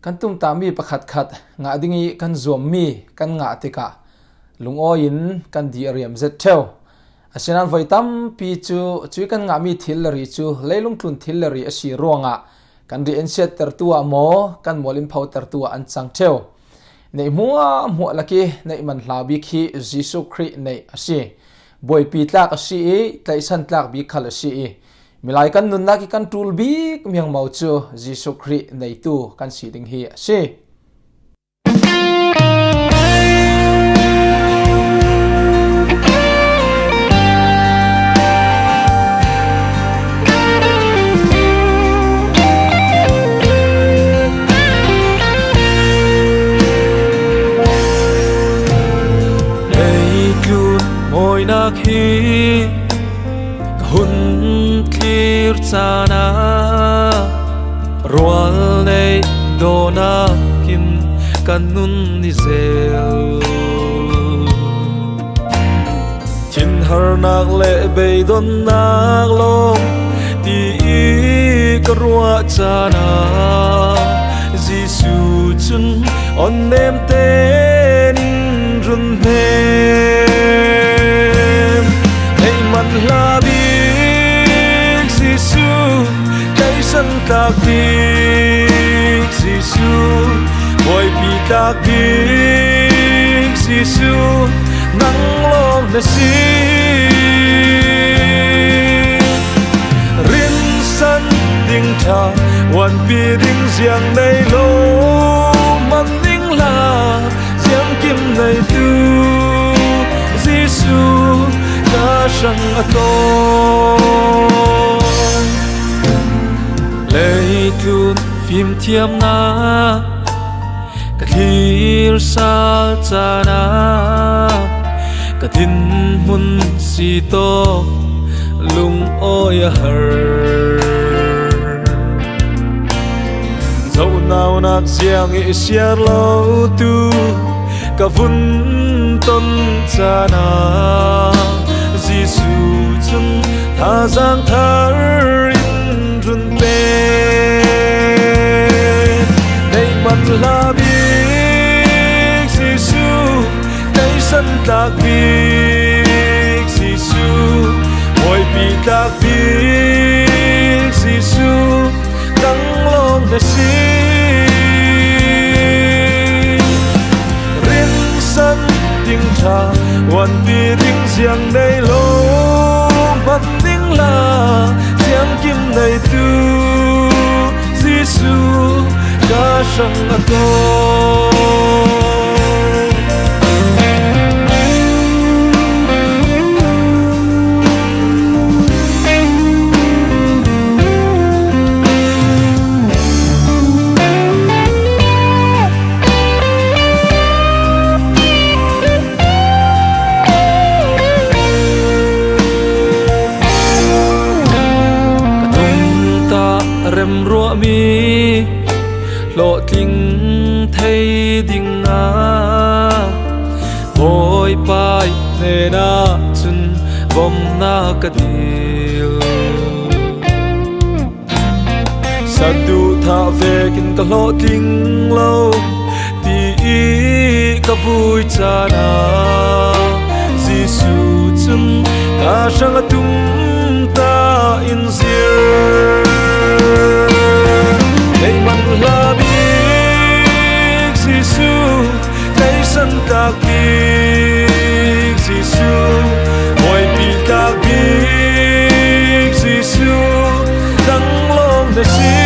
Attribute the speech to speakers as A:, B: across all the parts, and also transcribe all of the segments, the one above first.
A: kan tum ta mi pakhat khat nga dingi kan zom mi kan nga tika lungo in kan di riam zet theu asinan voitam pi chu kan nga mi thilleri chu leilung tlun thilleri asi ronga kan ri enset ter tua mo kan molin phau ter tua an chang theu nei mu laki nei man hlabi khi jisu christ nei asi boy pi tlak asi taisan tlak bi khal asi milai kan nun na ki kan tul bik miang mau chu jisu christ nei tu kan si ding hi asi
B: nak hi hun clear sana roal nei dona kin kanun ni zel chin har nak le be don nak long ti karwa chana jisu chun on nem ten run he la big Giêsu cây sân ta big Giêsu boy pi ta big Giêsu nắng lom na si rin sân ding tha wan pi ding giang nei lo man ding la giang kim nei tu Giêsu sang aton lei tun phim thiam na ka thir sal chana ka tin mun si to lung oya har dẫu nào nát giang e siar lo tu ka vun ton chana Giêsu chun tha giang thar in run pe nei man la big Giêsu nei san ta big Giêsu boy pi ta big Giêsu dang long na si rin san ding tha wan pi ding giang nei lo man ding la giang kim nei tu Giêsu ka sang aton rem rua mi lo ting thei ding na boy pai ne na chun bom na ka dil sadu tha ve kin ka lo ting lo ti ka vui chana Giêsu chun ka sang tum ta in zir nei man la big Giêsu cây sân ta big Giêsu boy pi ta big Giêsu dang long na si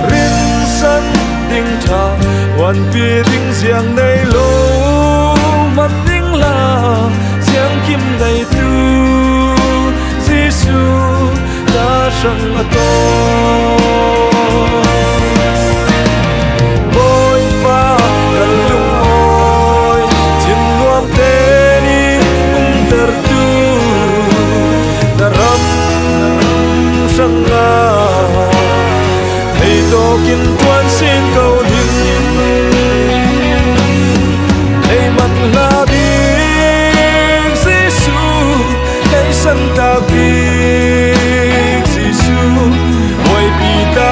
B: rin san ding tha wan pi ding giang nei lo man ding la giang kim nei tu Giêsu sang aton boy pa kan lung oi chin nuam te ni ter tu daram sang a thei to kin tuan sin câu ding thei man la big Giêsu cây sân ta big Giêsu boy pi ta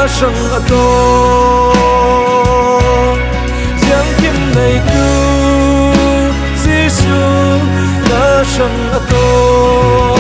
B: sông a to giang kim này tu Giêsu ta sông a to